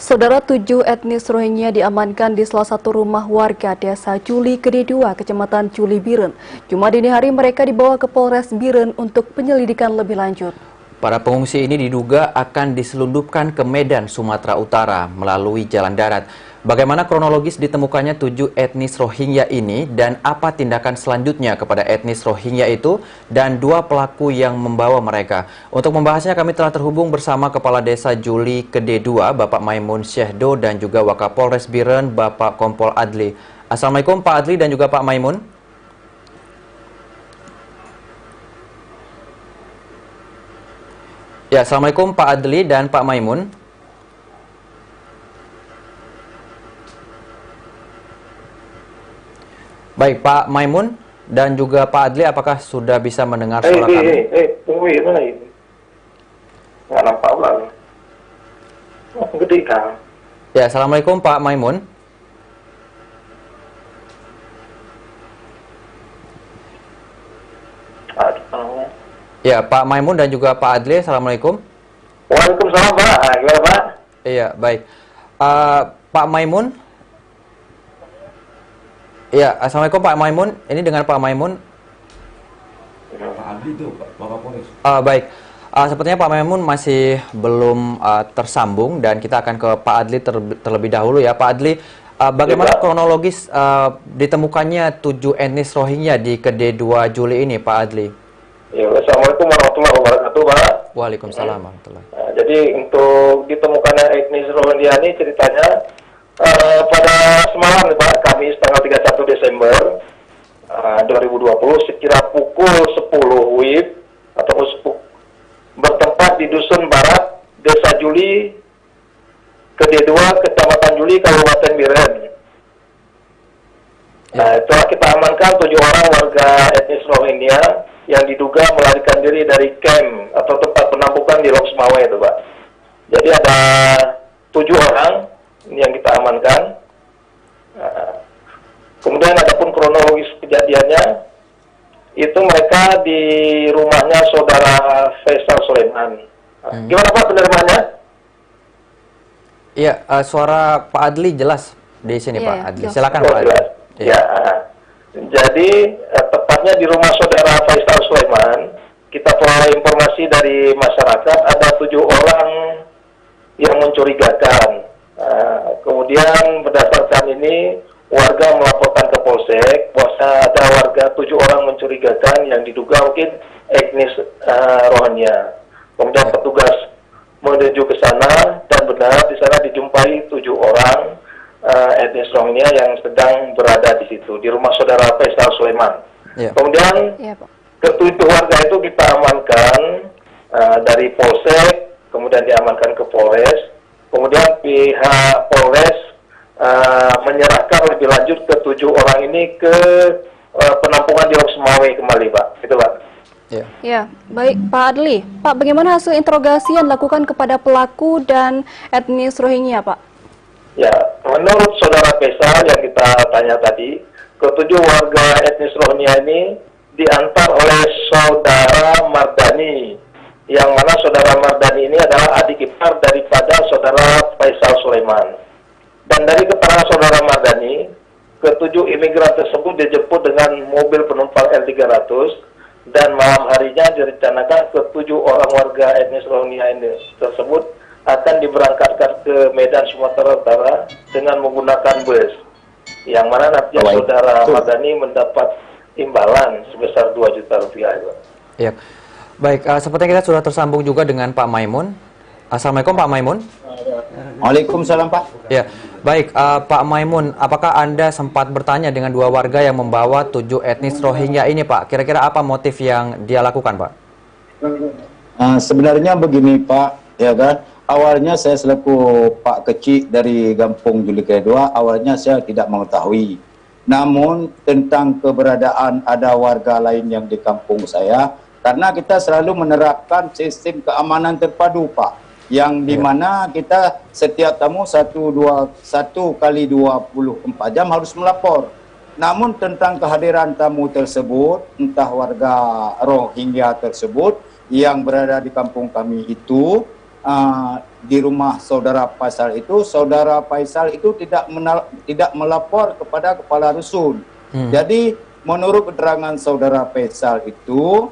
Saudara, 7 etnis Rohingya diamankan di salah satu rumah warga desa Juli Kedua, Kecamatan Juli Biren. Jumat dini hari mereka dibawa ke Polres Biren untuk penyelidikan lebih lanjut. Para pengungsi ini diduga akan diselundupkan ke Medan, Sumatera Utara melalui jalan darat. Bagaimana kronologis ditemukannya 7 etnis Rohingya ini dan apa tindakan selanjutnya kepada etnis Rohingya itu dan 2 pelaku yang membawa mereka. Untuk membahasnya kami telah terhubung bersama Kepala Desa Juli Kedua, Bapak Maimun Syehdo, dan juga Wakapolres Biren, Bapak Kompol Adli. Assalamualaikum Pak Adli dan juga Pak Maimun. Ya, Assalamualaikum Pak Adli dan Pak Maimun. Baik, Pak Maimun dan juga Pak Adli, apakah sudah bisa mendengar suara kami? Tunggu mana ini? Nggak nampak lagi. Gede kan? Ya, Assalamualaikum Pak Maimun. Ya, Pak Maimun dan juga Pak Adli, Assalamualaikum. Waalaikumsalam Pak. Gimana Pak? Iya, baik. Pak Maimun. Ya, Assalamualaikum Pak Maimun. Ini dengan Pak Maimun. Pak Adli itu, Bapak Polres. Baik. Sepertinya Pak Maimun masih belum tersambung dan kita akan ke Pak Adli terlebih dahulu ya. Pak Adli, bagaimana kronologis ditemukannya 7 etnis Rohingya di Kedua Juli ini, Pak Adli? Ya, Assalamualaikum warahmatullahi wabarakatuh Pak. Waalaikumsalam warahmatullahi. Jadi untuk ditemukannya etnis Rohingya ini ceritanya pada semalam nih Pak, Kamis tanggal 31 Desember 2020 sekira pukul 10 WIB atau bertempat di Dusun Barat, Desa Juli Kedua, Kecamatan Juli, Kabupaten Biren. Nah, telah kita amankan 7 orang warga etnis Rohingya yang diduga melarikan diri dari camp atau tempat penampungan di Lok Semawe itu Pak. Jadi ada 7 orang yang kita amankan. Kemudian adapun kronologis kejadiannya, itu mereka di rumahnya saudara Faisal Sulaiman. Gimana Pak penerimaannya? Iya, suara Pak Adli jelas di sini Pak Adli. Silakan Pak Adli. Ya. Jadi tepatnya di rumah saudara Faisal Sulaiman, kita peroleh informasi dari masyarakat ada 7 orang yang mencurigakan. Kemudian berdasarkan ini warga melaporkan ke Polsek bahwa ada warga 7 orang mencurigakan yang diduga mungkin etnis Rohingya. Kemudian petugas menuju ke sana dan benar di sana dijumpai 7 orang etnis Rohingya yang sedang berada di situ di rumah saudara Faisal Sulaiman. Kemudian ke-7 warga itu kita amankan dari Polsek, kemudian diamankan ke Polres. Kemudian pihak Polres menyerahkan lebih lanjut ke 7 orang ini ke penampungan di Lok Semawe kembali, Pak. Itu, Pak. Ya, baik Pak Adli. Pak, bagaimana hasil interogasi yang dilakukan kepada pelaku dan etnis Rohingya, Pak? Ya, menurut saudara Faisal yang kita tanya tadi, ke-7 warga etnis Rohingya ini diantar oleh saudara Mardani, yang mana saudara Mardani ini adalah adik ipar daripada saudara Faisal Sulaiman. Dan dari keterangan saudara Mardani, ke-7 imigran tersebut dijemput dengan mobil penumpang L300 dan malam harinya direncanakan ke-7 orang warga etnis Rohingya ini tersebut akan diberangkatkan ke Medan, Sumatera Utara dengan menggunakan bus, yang mana nantinya saudara Mardani mendapat imbalan sebesar 2 juta rupiah. Iya. Baik, sepertinya kita sudah tersambung juga dengan Pak Maimun. Assalamualaikum Pak Maimun. Waalaikumsalam Pak. Ya, baik Pak Maimun, apakah Anda sempat bertanya dengan 2 warga yang membawa 7 etnis Rohingya ini Pak? Kira-kira apa motif yang dia lakukan Pak? Sebenarnya begini Pak, ya kan? Awalnya saya selaku Pak Kecik dari Kampung Juli Kedua, awalnya saya tidak mengetahui. Namun tentang keberadaan ada warga lain yang di kampung saya, karena kita selalu menerapkan sistem keamanan terpadu Pak, yang dimana kita setiap tamu 1 kali 24 jam harus melapor. Namun tentang kehadiran tamu tersebut, entah warga Rohingya tersebut yang berada di kampung kami itu, di rumah saudara Faisal itu tidak melapor kepada kepala rusun. Jadi menurut keterangan saudara Faisal itu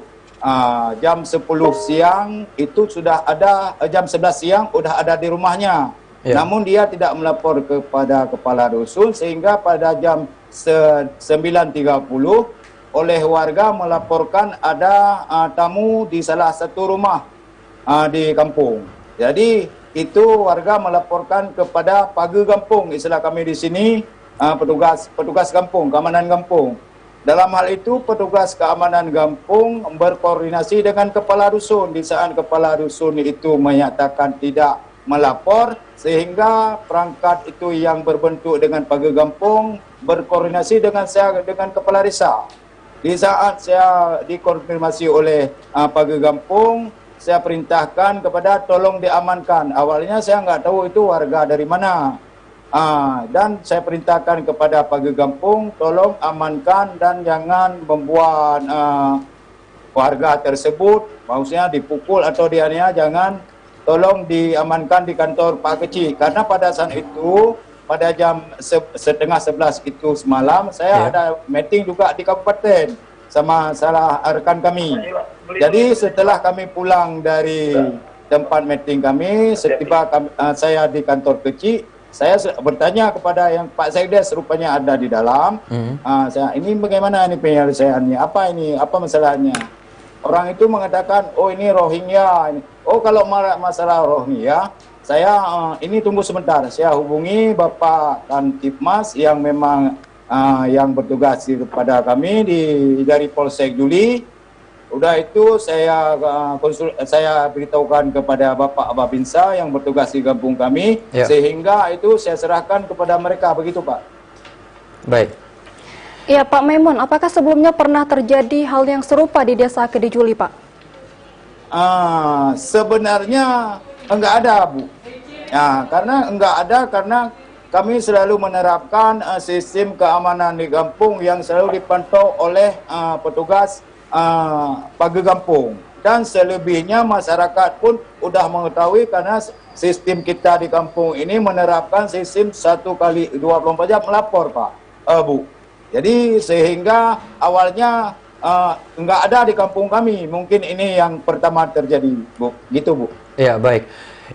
jam 10 siang itu sudah ada, jam 11 siang sudah ada di rumahnya. Namun dia tidak melapor kepada kepala rusun sehingga pada jam 9.30 oleh warga melaporkan ada tamu di salah satu rumah di kampung. Jadi itu warga melaporkan kepada pagar kampung, istilah kami di sini petugas kampung, keamanan kampung. Dalam hal itu petugas keamanan kampung berkoordinasi dengan kepala rusun. Di saat kepala rusun itu menyatakan tidak melapor, sehingga perangkat itu yang berbentuk dengan pagar kampung berkoordinasi dengan saya dengan kepala desa. Di saat saya dikonfirmasi oleh pagar kampung, saya perintahkan kepada tolong diamankan. Awalnya saya nggak tahu itu warga dari mana. Dan saya perintahkan kepada pagar kampung, tolong amankan dan jangan membuat warga tersebut, maksudnya dipukul atau dianiaya, jangan, tolong diamankan di kantor Pak Kecik. Karena pada saat itu, pada jam 10:30 itu semalam, saya ada meeting juga di kabupaten sama salah rekan kami. Jadi setelah kami pulang dari tempat meeting kami, setiba saya di kantor Kecik, saya bertanya kepada yang Pak Sekdes, rupanya ada di dalam. Saya, ini bagaimana ini penyelesaiannya? Apa ini? Apa masalahnya? Orang itu mengatakan, oh ini Rohingya. Oh kalau masalah Rohingya, saya ini tunggu sebentar. Saya hubungi Bapak Kantipmas yang memang yang bertugas kepada kami dari Polsek Juli. Udah itu saya beritahukan kepada Bapak Babinsa yang bertugas di kampung kami, sehingga itu saya serahkan kepada mereka, begitu Pak. Baik. Ya Pak Maimun, apakah sebelumnya pernah terjadi hal yang serupa di desa Kedijuli Pak? Sebenarnya enggak ada Bu. Karena enggak ada karena kami selalu menerapkan sistem keamanan di kampung yang selalu dipantau oleh petugas pagar kampung, dan selebihnya masyarakat pun sudah mengetahui karena sistem kita di kampung ini menerapkan sistem 1x24 jam melapor Pak, Bu. Jadi sehingga awalnya enggak ada di kampung kami, mungkin ini yang pertama terjadi Bu, gitu Bu. Ya baik,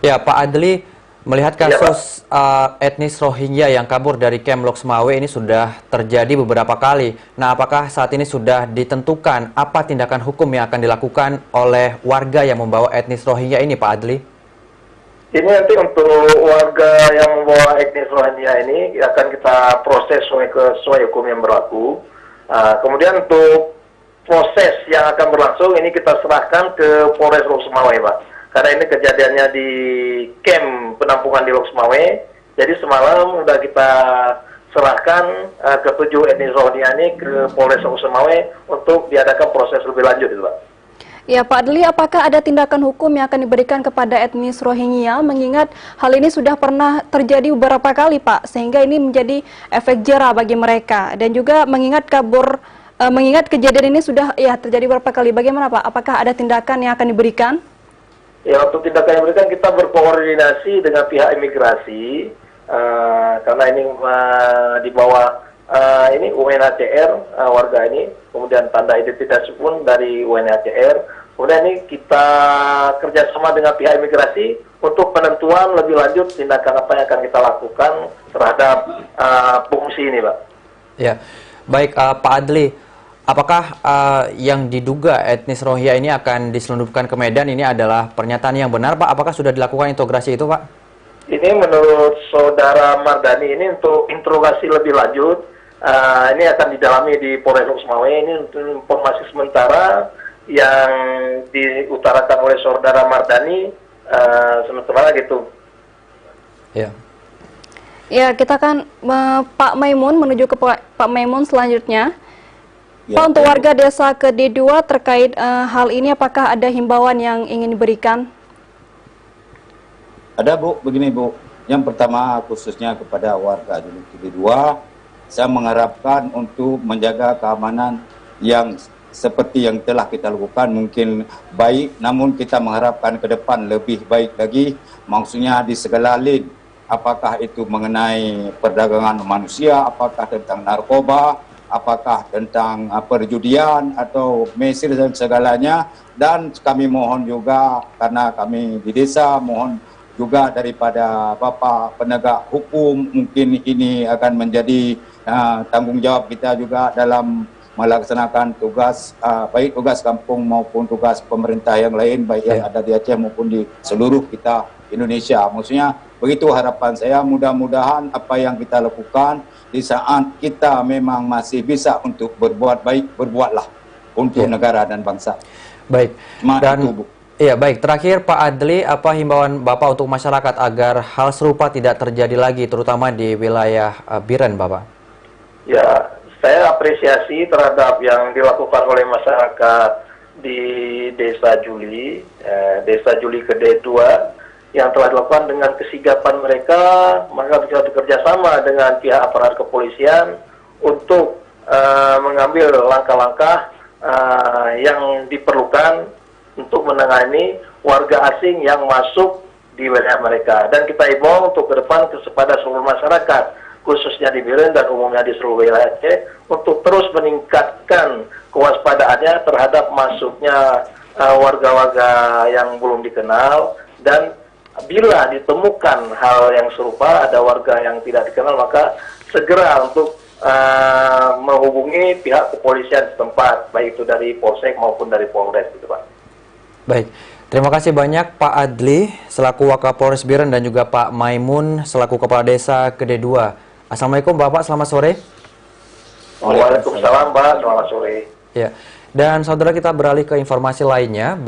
ya Pak Adli, melihat kasus etnis Rohingya yang kabur dari Kem Lok Semawe ini sudah terjadi beberapa kali. Nah, apakah saat ini sudah ditentukan apa tindakan hukum yang akan dilakukan oleh warga yang membawa etnis Rohingya ini, Pak Adli? Ini nanti untuk warga yang membawa etnis Rohingya ini akan kita proses sesuai hukum yang berlaku. Kemudian untuk proses yang akan berlangsung ini kita serahkan ke Polres Lok Semawe, Pak. Karena ini kejadiannya di camp penampungan di Lok Semawe. Jadi semalam sudah kita serahkan ke 7 etnis Rohingya ini ke Polres Lok Semawe untuk diadakan proses lebih lanjut, itu Pak. Ya Pak Adli, apakah ada tindakan hukum yang akan diberikan kepada etnis Rohingya, mengingat hal ini sudah pernah terjadi beberapa kali Pak, sehingga ini menjadi efek jera bagi mereka, dan juga mengingat kejadian ini sudah terjadi beberapa kali, bagaimana Pak? Apakah ada tindakan yang akan diberikan? Ya, untuk tindakan yang diberikan kita berkoordinasi dengan pihak imigrasi, karena ini di bawah ini UNHCR, warga ini, kemudian tanda identitas pun dari UNHCR. Kemudian ini kita kerjasama dengan pihak imigrasi untuk penentuan lebih lanjut tindakan apa yang akan kita lakukan terhadap pengungsi ini, Pak. Ya, baik Pak Adli. Apakah yang diduga etnis Rohingya ini akan diselundupkan ke Medan ini adalah pernyataan yang benar, Pak? Apakah sudah dilakukan interogasi itu, Pak? Ini menurut Saudara Mardani ini untuk interogasi lebih lanjut, ini akan didalami di Polres Lok Semawe. Ini untuk informasi sementara yang diutarakan oleh Saudara Mardani, sementara gitu. Ya. Ya, kita akan Pak Maimun menuju ke Pak Maimun selanjutnya. Ya, Pak, untuk warga desa Kedi2 terkait hal ini, apakah ada himbauan yang ingin diberikan? Ada Bu, begini Bu. Yang pertama khususnya kepada warga Kedi2, saya mengharapkan untuk menjaga keamanan yang seperti yang telah kita lakukan mungkin baik, namun kita mengharapkan ke depan lebih baik lagi, maksudnya di segala lini, apakah itu mengenai perdagangan manusia, apakah tentang narkoba, apakah tentang perjudian atau mesir dan segalanya. Dan kami mohon juga, karena kami di desa, mohon juga daripada Bapak penegak hukum, mungkin ini akan menjadi tanggung jawab kita juga dalam melaksanakan tugas, baik tugas kampung maupun tugas pemerintah yang lain, baik yang ada di Aceh maupun di seluruh kita Indonesia. Maksudnya begitu harapan saya, mudah-mudahan apa yang kita lakukan di saat kita memang masih bisa untuk berbuat baik, berbuatlah untuk negara dan bangsa. Baik. Dan iya, baik. Terakhir Pak Adli, apa himbauan Bapak untuk masyarakat agar hal serupa tidak terjadi lagi, terutama di wilayah Biren, Bapak? Ya, saya apresiasi terhadap yang dilakukan oleh masyarakat di Desa Juli, Desa Juli Kedua 2, yang telah dilakukan dengan kesigapan mereka. Mereka bisa bekerja sama dengan pihak aparat kepolisian untuk mengambil langkah-langkah yang diperlukan untuk menangani warga asing yang masuk di wilayah mereka. Dan kita imbau untuk ke depan kepada seluruh masyarakat, khususnya di Biren dan umumnya di seluruh wilayah Aceh, untuk terus meningkatkan kewaspadaannya terhadap masuknya warga-warga yang belum dikenal. Dan bila ditemukan hal yang serupa, ada warga yang tidak dikenal, maka segera untuk menghubungi pihak kepolisian setempat, baik itu dari Polsek maupun dari Polres, gitu Pak. Baik, terima kasih banyak Pak Adli selaku Wakapolres Biren dan juga Pak Maimun selaku Kepala Desa Kedua 2. Assalamualaikum Bapak, selamat sore. Waalaikumsalam Pak, selamat sore. Ya. Dan saudara, kita beralih ke informasi lainnya.